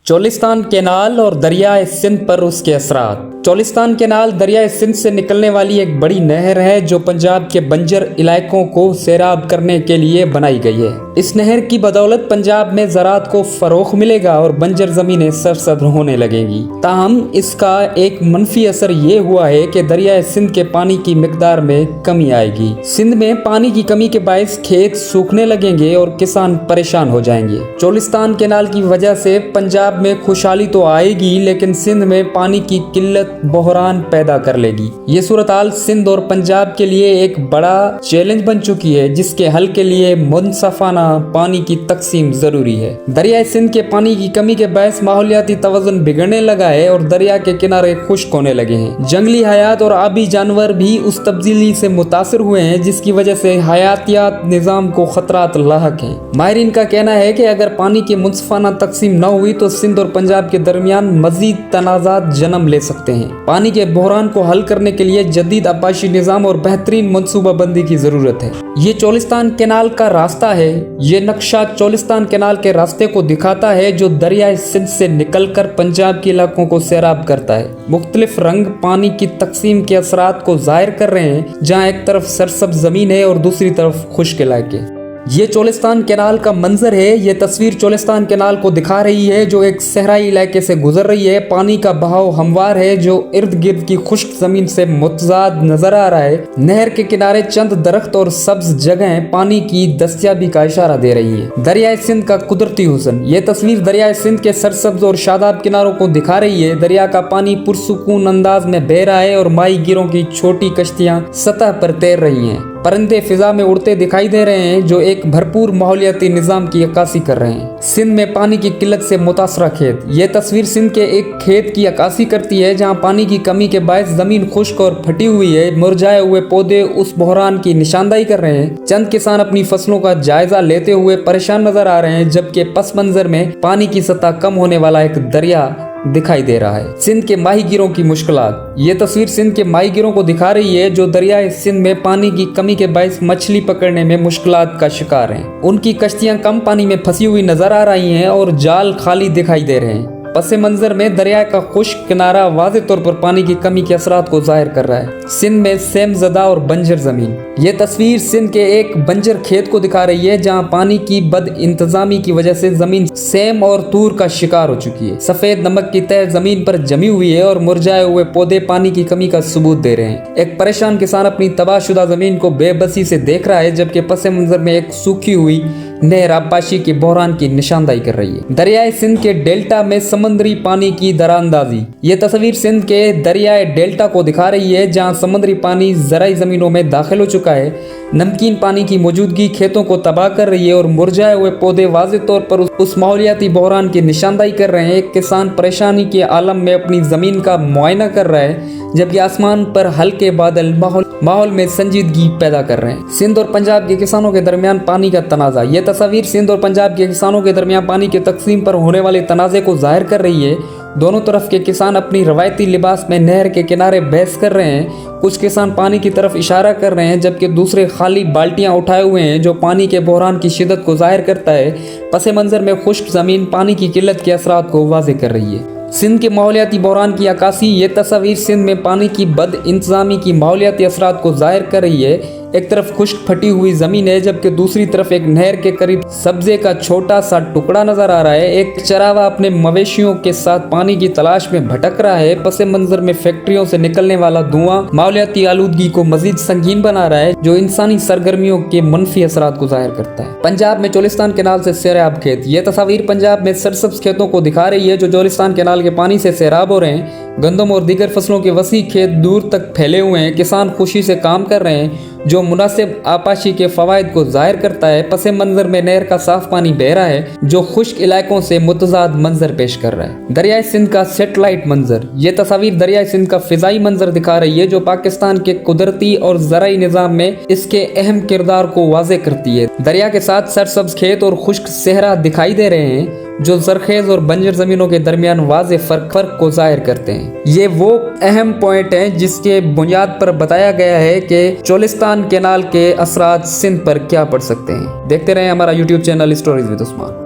Cholistan canal اور دریائے سندھ پر اس کے اثرات۔ چولستان کینال دریائے سندھ سے نکلنے والی ایک بڑی نہر ہے جو پنجاب کے بنجر علاقوں کو سیراب کرنے کے لیے بنائی گئی ہے۔ اس نہر کی بدولت پنجاب میں زراعت کو فروغ ملے گا اور بنجر زمینیں سرسبز ہونے لگیں گی۔ تاہم اس کا ایک منفی اثر یہ ہوا ہے کہ دریائے سندھ کے پانی کی مقدار میں کمی آئے گی۔ سندھ میں پانی کی کمی کے باعث کھیت سوکھنے لگیں گے اور کسان پریشان ہو جائیں گے۔ چولستان کینال کی وجہ سے پنجاب میں خوشحالی تو آئے گی لیکن سندھ میں پانی کی قلت بحران پیدا کر لے گی۔ یہ صورتحال سندھ اور پنجاب کے لیے ایک بڑا چیلنج بن چکی ہے جس کے حل کے لیے منصفانہ پانی کی تقسیم ضروری ہے۔ دریائے سندھ کے پانی کی کمی کے باعث ماحولیاتی توازن بگڑنے لگا ہے اور دریا کے کنارے خشک ہونے لگے ہیں۔ جنگلی حیات اور آبی جانور بھی اس تبدیلی سے متاثر ہوئے ہیں جس کی وجہ سے حیاتیات نظام کو خطرات لاحق ہیں۔ ماہرین کا کہنا ہے کہ اگر پانی کی منصفانہ تقسیم نہ ہوئی تو سندھ اور پنجاب کے درمیان مزید تنازعات جنم لے سکتے ہیں۔ پانی کے بحران کو حل کرنے کے لیے جدید آبپاشی نظام اور بہترین منصوبہ بندی کی ضرورت ہے۔ یہ چولستان کینال کا راستہ ہے۔ یہ نقشہ چولستان کینال کے راستے کو دکھاتا ہے جو دریائے سندھ سے نکل کر پنجاب کے علاقوں کو سیراب کرتا ہے۔ مختلف رنگ پانی کی تقسیم کے اثرات کو ظاہر کر رہے ہیں، جہاں ایک طرف سرسبز زمین ہے اور دوسری طرف خشک علاقے۔ یہ چولستان کینال کا منظر ہے۔ یہ تصویر چولستان کینال کو دکھا رہی ہے جو ایک صحرائی علاقے سے گزر رہی ہے۔ پانی کا بہاؤ ہموار ہے جو ارد گرد کی خشک زمین سے متضاد نظر آ رہا ہے۔ نہر کے کنارے چند درخت اور سبز جگہیں پانی کی دستیابی کا اشارہ دے رہی ہیں۔ دریائے سندھ کا قدرتی حسن۔ یہ تصویر دریائے سندھ کے سرسبز اور شاداب کناروں کو دکھا رہی ہے۔ دریا کا پانی پرسکون انداز میں بہہ رہا ہے اور ماہی گیروں کی چھوٹی کشتیاں سطح پر تیر رہی ہیں۔ پرندے فضا میں اڑتے دکھائی دے رہے ہیں جو ایک بھرپور ماحولیاتی نظام کی عکاسی کر رہے ہیں۔ سندھ میں پانی کی قلت سے متاثرہ کھیت۔ یہ تصویر سندھ کے ایک کھیت کی عکاسی کرتی ہے جہاں پانی کی کمی کے باعث زمین خشک اور پھٹی ہوئی ہے۔ مرجھائے ہوئے پودے اس بحران کی نشاندہی کر رہے ہیں۔ چند کسان اپنی فصلوں کا جائزہ لیتے ہوئے پریشان نظر آ رہے ہیں جبکہ پس منظر میں پانی کی سطح کم ہونے والا ایک دریا دکھائی دے رہا ہے۔ سندھ کے ماہی گیروں کی مشکلات۔ یہ تصویر سندھ کے ماہی گیروں کو دکھا رہی ہے جو دریائے سندھ میں پانی کی کمی کے باعث مچھلی پکڑنے میں مشکلات کا شکار ہیں۔ ان کی کشتیاں کم پانی میں پھنسی ہوئی نظر آ رہی ہیں اور جال خالی دکھائی دے رہے ہیں۔ پس منظر میں دریا کا خشک کنارہ واضح طور پر پانی کی کمی کے اثرات کو ظاہر کر رہا ہے۔ سندھ میں سیم زدہ اور بنجر زمین۔ یہ تصویر سندھ کے ایک بنجر کھیت کو دکھا رہی ہے جہاں پانی کی بد انتظامی کی وجہ سے زمین سیم اور تور کا شکار ہو چکی ہے۔ سفید نمک کی تہ زمین پر جمی ہوئی ہے اور مرجھائے ہوئے پودے پانی کی کمی کا ثبوت دے رہے ہیں۔ ایک پریشان کسان اپنی تباہ شدہ زمین کو بے بسی سے دیکھ رہا ہے جبکہ پس منظر میں ایک سوکھی ہوئی نہر آبپاشی کے بحران کی نشاندہی کر رہی ہے۔ دریائے سندھ کے ڈیلٹا میں سمندری پانی کی دراندازی۔ یہ تصویر سندھ کے دریائے ڈیلٹا کو دکھا رہی ہے جہاں سمندری پانی زرعی زمینوں میں داخل ہو چکا ہے۔ نمکین پانی کی موجودگی کھیتوں کو تباہ کر رہی ہے اور مرجھائے ہوئے پودے واضح طور پر اس ماحولیاتی بحران کی نشاندہی کر رہے ہیں۔ ایک کسان پریشانی کے عالم میں اپنی زمین کا معائنہ کر رہا ہے جبکہ آسمان پر ہلکے بادل ماحول میں سنجیدگی پیدا کر رہے ہیں۔ سندھ اور پنجاب کے کسانوں کے درمیان پانی کا تنازع۔ یہ تصویر سندھ اور پنجاب کے کسانوں کے درمیان پانی کی تقسیم پر ہونے والے تنازع کو ظاہر کر رہی ہے۔ دونوں طرف کے کسان اپنی روایتی لباس میں نہر کے کنارے بحث کر رہے ہیں۔ کچھ کسان پانی کی طرف اشارہ کر رہے ہیں جبکہ دوسرے خالی بالٹیاں اٹھائے ہوئے ہیں جو پانی کے بحران کی شدت کو ظاہر کرتا ہے۔ پس منظر میں خشک زمین پانی کی قلت کے اثرات کو واضح کر رہی ہے۔ سندھ کے ماحولیاتی بحران کی عکاسی۔ یہ تصویر سندھ میں پانی کی بد انتظامی کی ماحولیاتی اثرات کو ظاہر کر رہی ہے۔ ایک طرف خشک پھٹی ہوئی زمین ہے جبکہ دوسری طرف ایک نہر کے قریب سبزے کا چھوٹا سا ٹکڑا نظر آ رہا ہے۔ ایک چراوا اپنے مویشیوں کے ساتھ پانی کی تلاش میں بھٹک رہا ہے۔ پس منظر میں فیکٹریوں سے نکلنے والا دھواں ماحولیاتی آلودگی کو مزید سنگین بنا رہا ہے جو انسانی سرگرمیوں کے منفی اثرات کو ظاہر کرتا ہے۔ پنجاب میں چولستان کینال سے سیراب کھیت۔ یہ تصاویر پنجاب میں سرسبز کھیتوں کو دکھا رہی ہے جو چولستان کینال کے پانی سے سیراب ہو رہے ہیں۔ گندم اور دیگر فصلوں کے وسیع کھیت دور تک پھیلے ہوئے ہیں۔ کسان خوشی سے کام کر رہے ہیں جو مناسب آبپاشی کے فوائد کو ظاہر کرتا ہے۔ پس منظر میں نہر کا صاف پانی بہہ رہا ہے جو خشک علاقوں سے متضاد منظر پیش کر رہا ہے۔ دریائے سندھ کا سیٹلائٹ منظر۔ یہ تصاویر دریائے سندھ کا فضائی منظر دکھا رہی ہے جو پاکستان کے قدرتی اور زرعی نظام میں اس کے اہم کردار کو واضح کرتی ہے۔ دریا کے ساتھ سرسبز کھیت اور خشک صحرا دکھائی دے رہے ہیں جو زرخیز اور بنجر زمینوں کے درمیان واضح فرق کو ظاہر کرتے ہیں۔ یہ وہ اہم پوائنٹ ہیں جس کے بنیاد پر بتایا گیا ہے کہ چولستان کینال کے اثرات سندھ پر کیا پڑ سکتے ہیں۔ دیکھتے رہیں ہمارا YouTube channel stories with Usman.